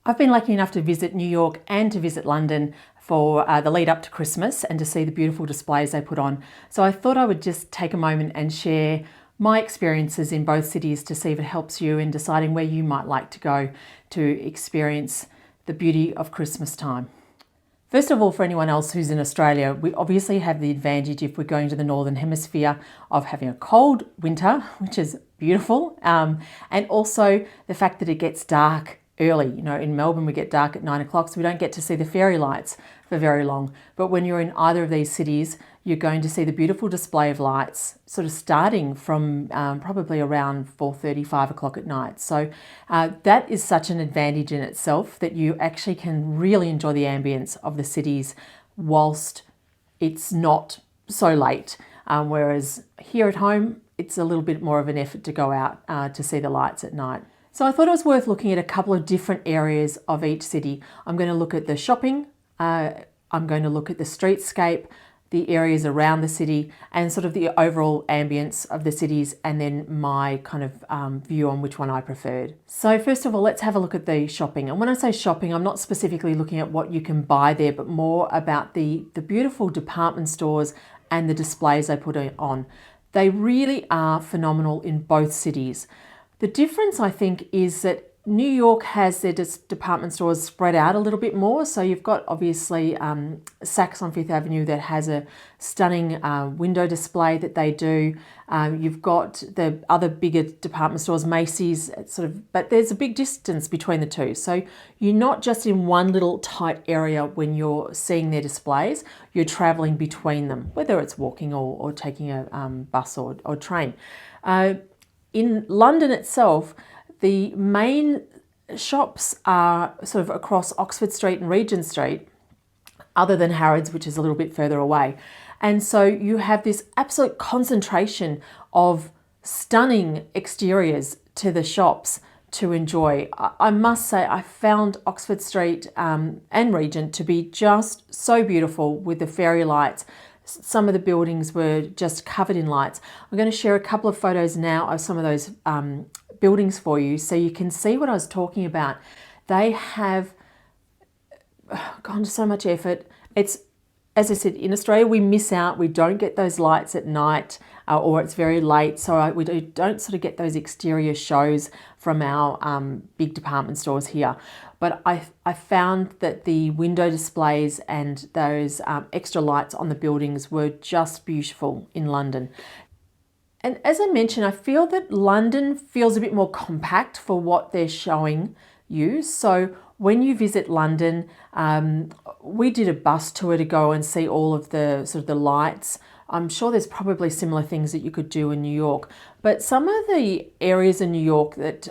I've been lucky enough to visit New York and to visit London for the lead up to Christmas and to see the beautiful displays they put on. So I thought I would just take a moment and share my experiences in both cities to see if it helps you in deciding where you might like to go to experience the beauty of Christmas time. First of all, for anyone else who's in Australia, we obviously have the advantage, if we're going to the Northern Hemisphere, of having a cold winter, which is beautiful, and also the fact that it gets dark early. You know, in Melbourne we get dark at 9 o'clock, so we don't get to see the fairy lights for very long. But when you're in either of these cities, you're going to see the beautiful display of lights sort of starting from probably around 4:30, 5 o'clock at night. So that is such an advantage in itself, that you actually can really enjoy the ambience of the cities whilst it's not so late. Whereas here at home, it's a little bit more of an effort to go out to see the lights at night. So I thought it was worth looking at a couple of different areas of each city. I'm going to look at the shopping, I'm going to look at the streetscape, the areas around the city, and sort of the overall ambience of the cities, and then my kind of view on which one I preferred. So first of all, let's have a look at the shopping. And when I say shopping, I'm not specifically looking at what you can buy there, but more about the beautiful department stores and the displays they put on. They really are phenomenal in both cities. The difference, I think, is that New York has their department stores spread out a little bit more. So you've got obviously Saks on Fifth Avenue that has a stunning window display that they do. You've got the other bigger department stores, Macy's, but there's a big distance between the two. So you're not just in one little tight area when you're seeing their displays, you're traveling between them, whether it's walking or taking a bus or train. In London itself, the main shops are sort of across Oxford Street and Regent Street, other than Harrods, which is a little bit further away. And so you have this absolute concentration of stunning exteriors to the shops to enjoy. I must say, I found Oxford Street and Regent to be just so beautiful with the fairy lights. Some of the buildings were just covered in lights. I'm going to share a couple of photos now of some of those buildings for you so you can see what I was talking about. They have gone to so much effort. It's, as I said, in Australia we miss out. We don't get those lights at night or it's very late, so we don't sort of get those exterior shows from our big department stores here. But I found that the window displays and those extra lights on the buildings were just beautiful in London. And as I mentioned, I feel that London feels a bit more compact for what they're showing you. So when you visit London, we did a bus tour to go and see all of the sort of the lights. I'm sure there's probably similar things that you could do in New York, but some of the areas in New York that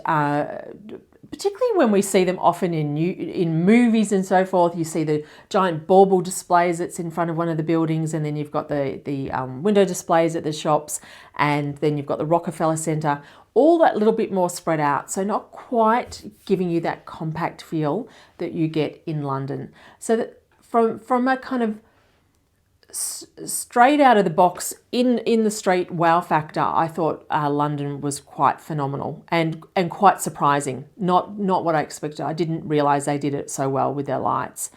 particularly when we see them often in movies and so forth, you see the giant bauble displays that's in front of one of the buildings, and then you've got the window displays at the shops, and then you've got the Rockefeller Center, all that little bit more spread out. So not quite giving you that compact feel that you get in London. So that from a kind of straight out of the box in the street wow factor, I thought London was quite phenomenal and quite surprising. Not what I expected. I didn't realize they did it so well with their lights.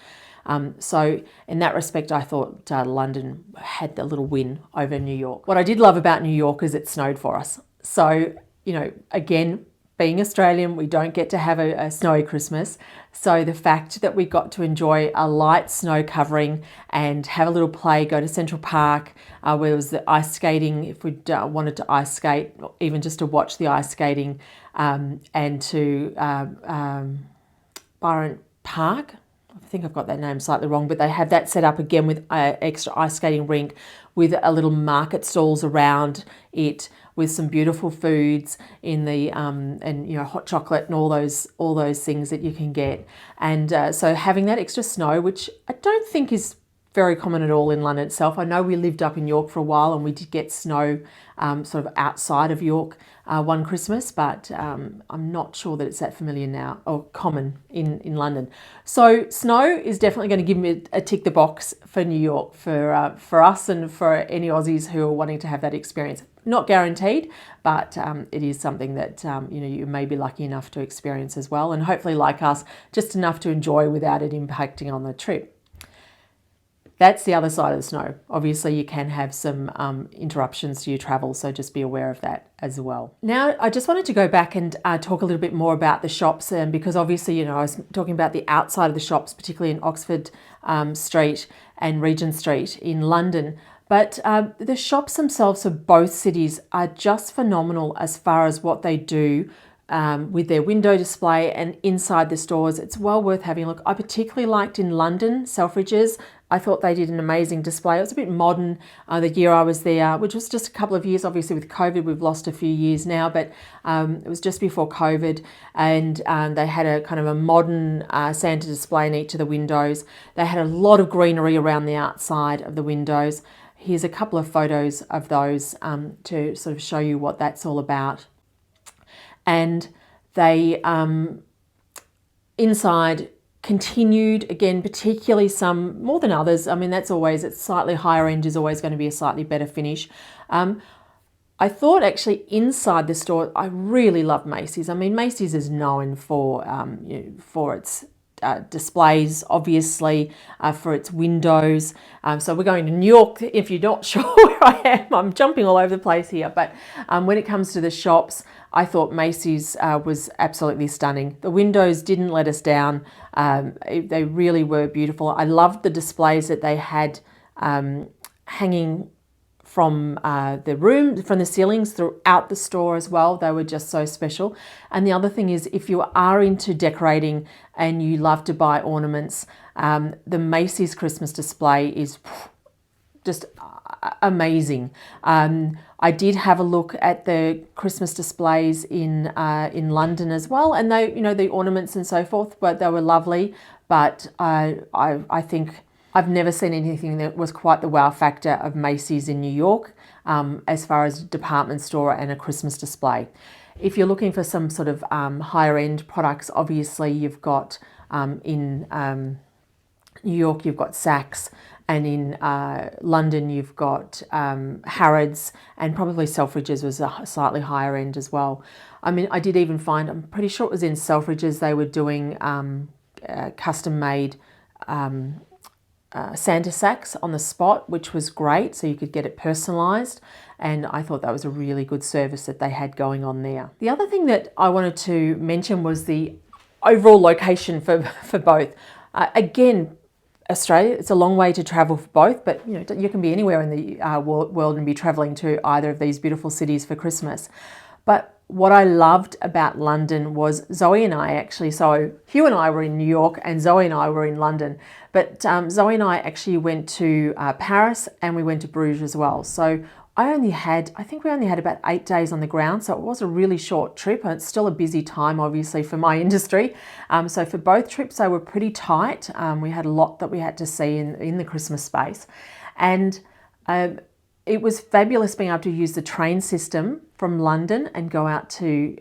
So in that respect, I thought London had the little win over New York. What I did love about New York is it snowed for us. So, you know, again, being Australian, we don't get to have a snowy Christmas. So the fact that we got to enjoy a light snow covering and have a little play, go to Central Park, where there was the ice skating, if we wanted to ice skate, or even just to watch the ice skating, and to Byron Park. I think I've got that name slightly wrong, but they have that set up again with an extra ice skating rink with a little market stalls around it, with some beautiful foods in the and you know, hot chocolate and all those things that you can get. And so having that extra snow, which I don't think is very common at all in London itself. I know we lived up in York for a while and we did get snow sort of outside of York one Christmas, but I'm not sure that it's that familiar now or common in London. So snow is definitely going to give me a tick the box for New York for us and for any Aussies who are wanting to have that experience. Not guaranteed, but it is something that you may be lucky enough to experience as well, and hopefully, like us, just enough to enjoy without it impacting on the trip. That's the other side of the snow. Obviously, you can have some interruptions to your travel, so just be aware of that as well. Now, I just wanted to go back and talk a little bit more about the shops, because obviously, I was talking about the outside of the shops, particularly in Oxford Street and Regent Street in London. But the shops themselves of both cities are just phenomenal as far as what they do with their window display and inside the stores. It's well worth having a look. I particularly liked in London, Selfridges. I thought they did an amazing display. It was a bit modern the year I was there, which was just a couple of years. Obviously with COVID, we've lost a few years now, but it was just before COVID, and they had a kind of a modern Santa display in each of the windows. They had a lot of greenery around the outside of the windows. Here's a couple of photos of those to sort of show you what that's all about. And they, inside, continued, again, particularly some, more than others. I mean, that's always, it's slightly higher end is always going to be a slightly better finish. I thought actually inside the store, I really love Macy's. I mean, Macy's is known for its displays, obviously, for its windows. So we're going to New York. If you're not sure where I am, I'm jumping all over the place here. But when it comes to the shops, I thought Macy's was absolutely stunning. The windows didn't let us down. They really were beautiful. I loved the displays that they had hanging from from the ceilings throughout the store as well. They were just so special. And the other thing is, if you are into decorating and you love to buy ornaments, the Macy's Christmas display is just amazing. I did have a look at the Christmas displays in London as well, and they, the ornaments and so forth, but they were lovely. But I think I've never seen anything that was quite the wow factor of Macy's in New York as far as a department store and a Christmas display. If you're looking for some sort of higher end products, obviously you've got in New York, you've got Saks, and in London, you've got Harrods, and probably Selfridges was a slightly higher end as well. I mean, I did even find, I'm pretty sure it was in Selfridges, they were doing custom-made Santa sacks on the spot, which was great, so you could get it personalised, and I thought that was a really good service that they had going on there. The other thing that I wanted to mention was the overall location for both. Again, Australia, it's a long way to travel for both, but you can be anywhere in the world and be travelling to either of these beautiful cities for Christmas. But what I loved about London was Zoe and I actually, so Hugh and I were in New York and Zoe and I were in London, but Zoe and I actually went to Paris and we went to Bruges as well. So I think we only had about 8 days on the ground, so it was a really short trip, and it's still a busy time, obviously, for my industry. So for both trips, they were pretty tight. We had a lot that we had to see in the Christmas space. And it was fabulous being able to use the train system from London and go out to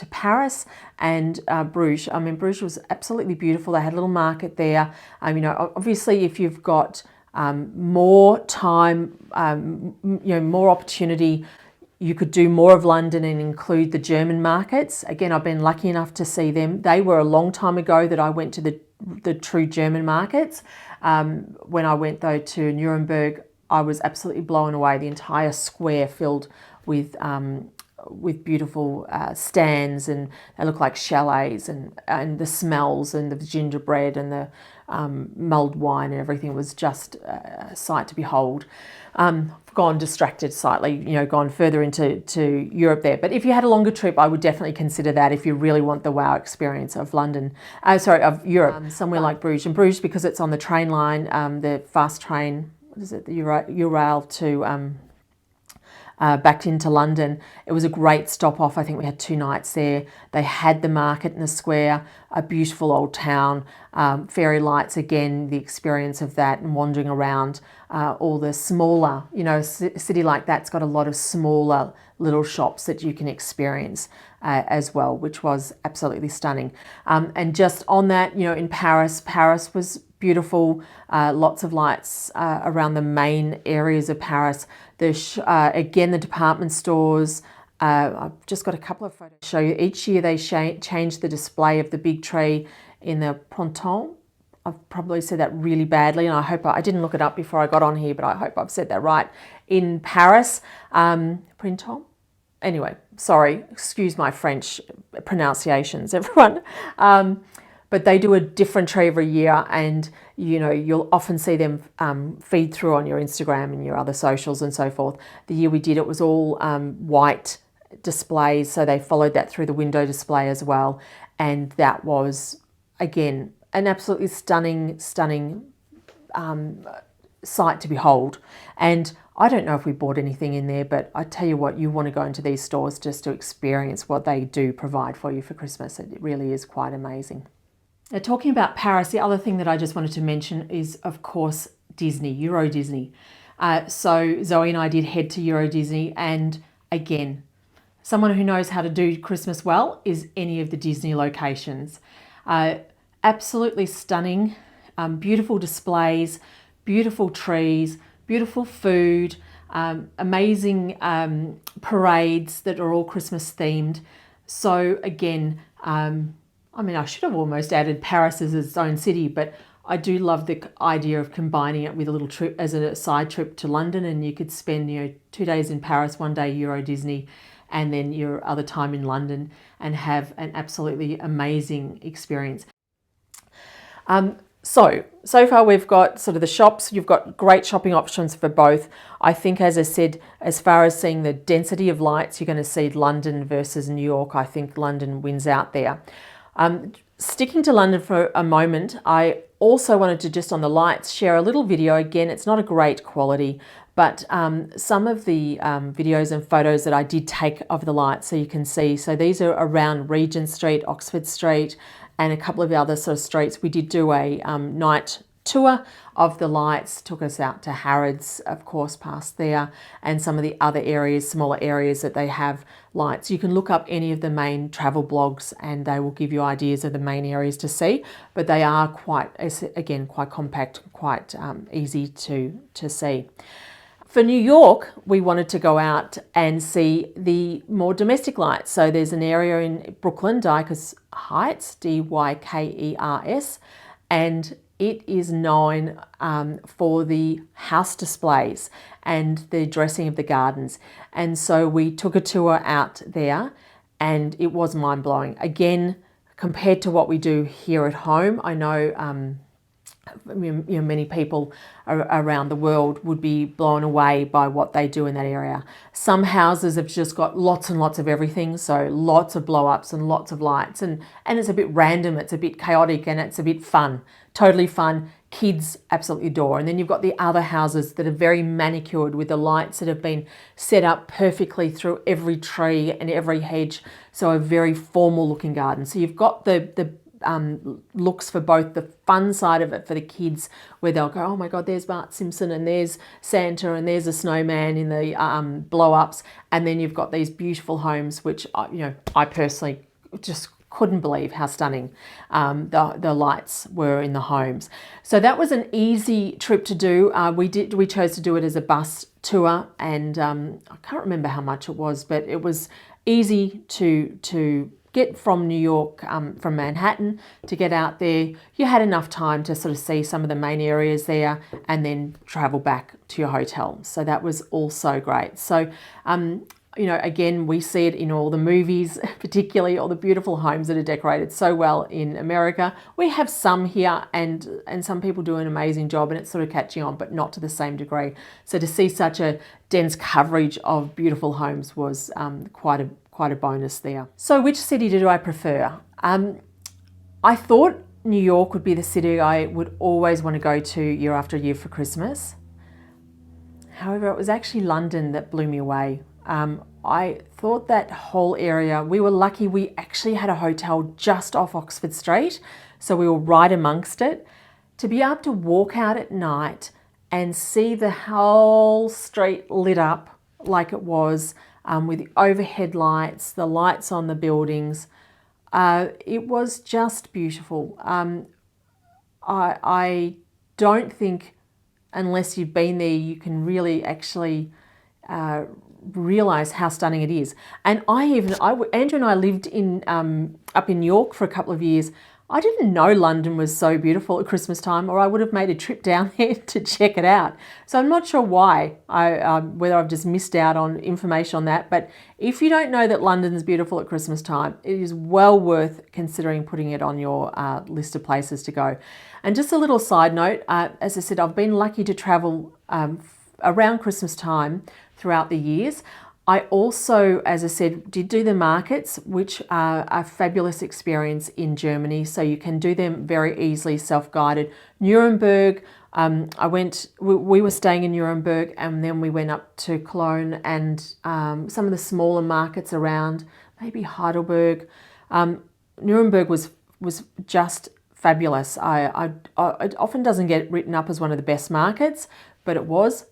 Paris and Bruges. I mean, Bruges was absolutely beautiful. They had a little market there. Obviously, if you've got more time, more opportunity, you could do more of London and include the German markets. Again, I've been lucky enough to see them. They were a long time ago that I went to the true German markets. When I went though to Nuremberg, I was absolutely blown away. The entire square filled with beautiful stands, and they look like chalets, and the smells and the gingerbread and the mulled wine and everything was just a sight to behold. Gone distracted slightly, gone further into Europe there. But if you had a longer trip, I would definitely consider that if you really want the wow experience of of Europe. Somewhere like Bruges. And Bruges, because it's on the train line, the fast train, what is it, the Eurail to back into London. It was a great stop off. I think we had 2 nights there. They had the market in the square, a beautiful old town, fairy lights, again, the experience of that, and wandering around all the smaller, a city like that's got a lot of smaller little shops that you can experience as well, which was absolutely stunning. And just on that, in Paris was beautiful, lots of lights around the main areas of Paris. Again, the department stores. I've just got a couple of photos to show you. Each year they change the display of the big tree in the Printemps. I've probably said that really badly, and I hope I didn't look it up before I got on here, but I hope I've said that right. In Paris, Printemps. Anyway, sorry, excuse my French pronunciations, everyone. But they do a different tree every year, and you'll often see them feed through on your Instagram and your other socials and so forth. The year we did it was all white displays, so they followed that through the window display as well, and that was, again, an absolutely stunning sight to behold. And I don't know if we bought anything in there, but I tell you what, you want to go into these stores just to experience what they do provide for you for Christmas. It really is quite amazing. Now, talking about Paris, the other thing that I just wanted to mention is, of course, Disney, Euro Disney. So Zoe and I did head to Euro Disney, and again, someone who knows how to do Christmas well is any of the Disney locations. Absolutely stunning, beautiful displays, beautiful trees, beautiful food, amazing parades that are all Christmas themed. So again, I should have almost added Paris as its own city, but I do love the idea of combining it with a little trip as a side trip to London, and you could spend 2 days in Paris, 1 day Euro Disney, and then your other time in London, and have an absolutely amazing experience. So far we've got sort of the shops. You've got great shopping options for both. I think, as I said, as far as seeing the density of lights, you're going to see London versus New York. I think London wins out there. Sticking to London for a moment, I also wanted to, just on the lights, share a little video. Again, it's not a great quality, but some of the videos and photos that I did take of the lights, so you can see. So these are around Regent Street, Oxford Street, and a couple of other sort of streets. We did do a night tour of the lights, took us out to Harrods, of course, past there, and some of the other areas, smaller areas that they have lights. You can look up any of the main travel blogs and they will give you ideas of the main areas to see, but they are quite compact, quite easy to see. For New York, we wanted to go out and see the more domestic lights. So there's an area in Brooklyn, Dykers Heights, Dykers, and it is known for the house displays and the dressing of the gardens. And so we took a tour out there, and it was mind-blowing. Again, compared to what we do here at home, I know many people around the world would be blown away by what they do in that area. Some houses have just got lots and lots of everything, so lots of blow-ups and lots of lights, and it's a bit random, it's a bit chaotic, and it's a bit fun, totally fun. Kids absolutely adore. And then you've got the other houses that are very manicured with the lights that have been set up perfectly through every tree and every hedge, so a very formal looking garden. So you've got the looks for both the fun side of it for the kids, where they'll go, oh my God, there's Bart Simpson and there's Santa and there's a snowman in the blow-ups, and then you've got these beautiful homes, which I personally just couldn't believe how stunning the lights were in the homes. So that was an easy trip to do. We chose to do it as a bus tour, and I can't remember how much it was, but it was easy to get from New York, from Manhattan, to get out there. You had enough time to sort of see some of the main areas there and then travel back to your hotel. So that was also great. So, again, we see it in all the movies, particularly all the beautiful homes that are decorated so well in America. We have some here, and some people do an amazing job, and it's sort of catching on, but not to the same degree. So to see such a dense coverage of beautiful homes was quite a bonus there. So which city do I prefer? I thought New York would be the city I would always want to go to year after year for Christmas. However, it was actually London that blew me away. I thought that whole area, we were lucky we actually had a hotel just off Oxford Street, so we were right amongst it. To be able to walk out at night and see the whole street lit up like it was, with the overhead lights, the lights on the buildings, it was just beautiful. I don't think, unless you've been there, you can really actually realize how stunning it is. And Andrew and I lived in up in York for a couple of years. I didn't know London was so beautiful at Christmas time, or I would have made a trip down there to check it out. So I'm not sure why, whether I've just missed out on information on that. But if you don't know that London's beautiful at Christmas time, it is well worth considering putting it on your list of places to go. And just a little side note, as I said, I've been lucky to travel around Christmas time throughout the years. I also, as I said, did do the markets, which are a fabulous experience in Germany. So you can do them very easily, self-guided. Nuremberg, we were staying in Nuremberg, and then we went up to Cologne and some of the smaller markets around, maybe Heidelberg. Nuremberg was just fabulous. It often doesn't get written up as one of the best markets, but it was.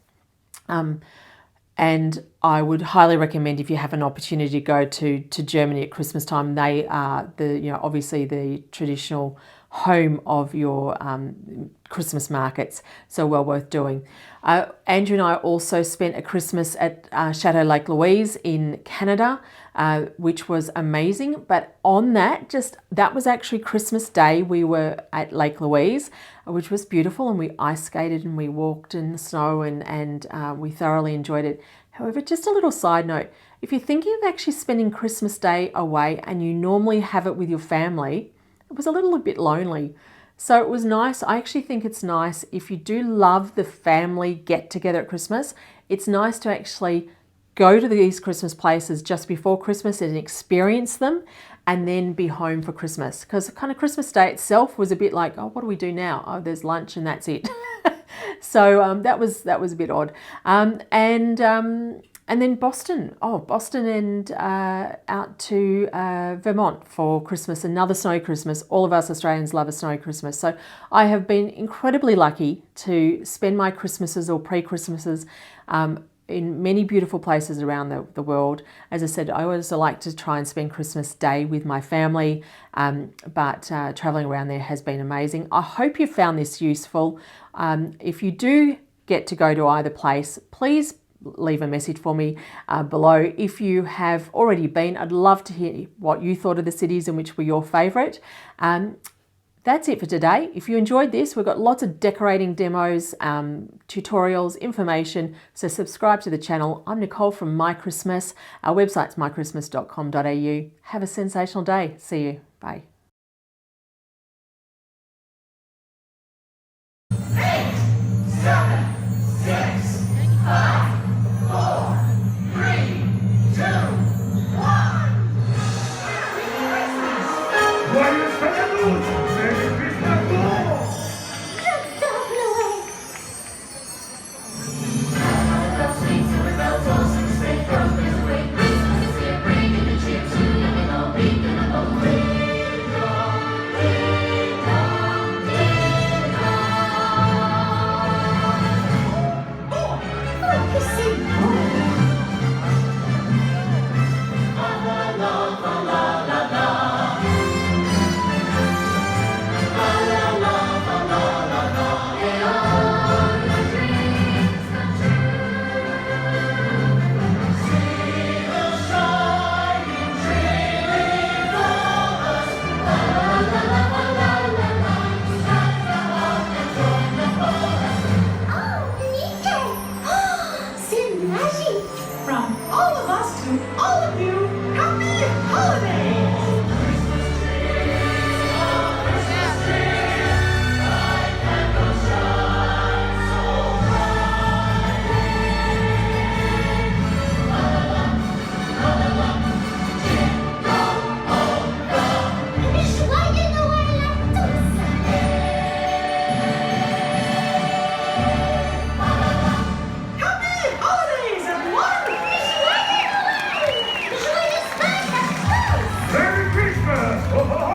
And I would highly recommend, if you have an opportunity to go to Germany at Christmas time. They are obviously the traditional home of your Christmas markets, so well worth doing. Andrew and I also spent a Christmas at Chateau Lake Louise in Canada, which was amazing. But on that was actually Christmas Day. We were at Lake Louise, which was beautiful, and we ice skated and we walked in the snow, and we thoroughly enjoyed it. However, just a little side note, if you're thinking of actually spending Christmas Day away and you normally have it with your family, it was a little bit lonely. So it was nice. I actually think it's nice, if you do love the family get together at Christmas, it's nice to actually go to these Christmas places just before Christmas and experience them, and then be home for Christmas. Because kind of Christmas Day itself was a bit like, oh, what do we do now? Oh, there's lunch and that's it. So that was a bit odd. And then Boston. Oh, Boston, and out to Vermont for Christmas, another snowy Christmas. All of us Australians love a snowy Christmas. So I have been incredibly lucky to spend my Christmases or pre-Christmases in many beautiful places around the world. As I said, I always like to try and spend Christmas Day with my family, but traveling around there has been amazing. I hope you found this useful. If you do get to go to either place, please leave a message for me below. If you have already been, I'd love to hear what you thought of the cities and which were your favourite. That's it for today. If you enjoyed this, we've got lots of decorating demos, tutorials, information, so subscribe to the channel. I'm Nicole from My Christmas. Our website's mychristmas.com.au. Have a sensational day. See you. Bye.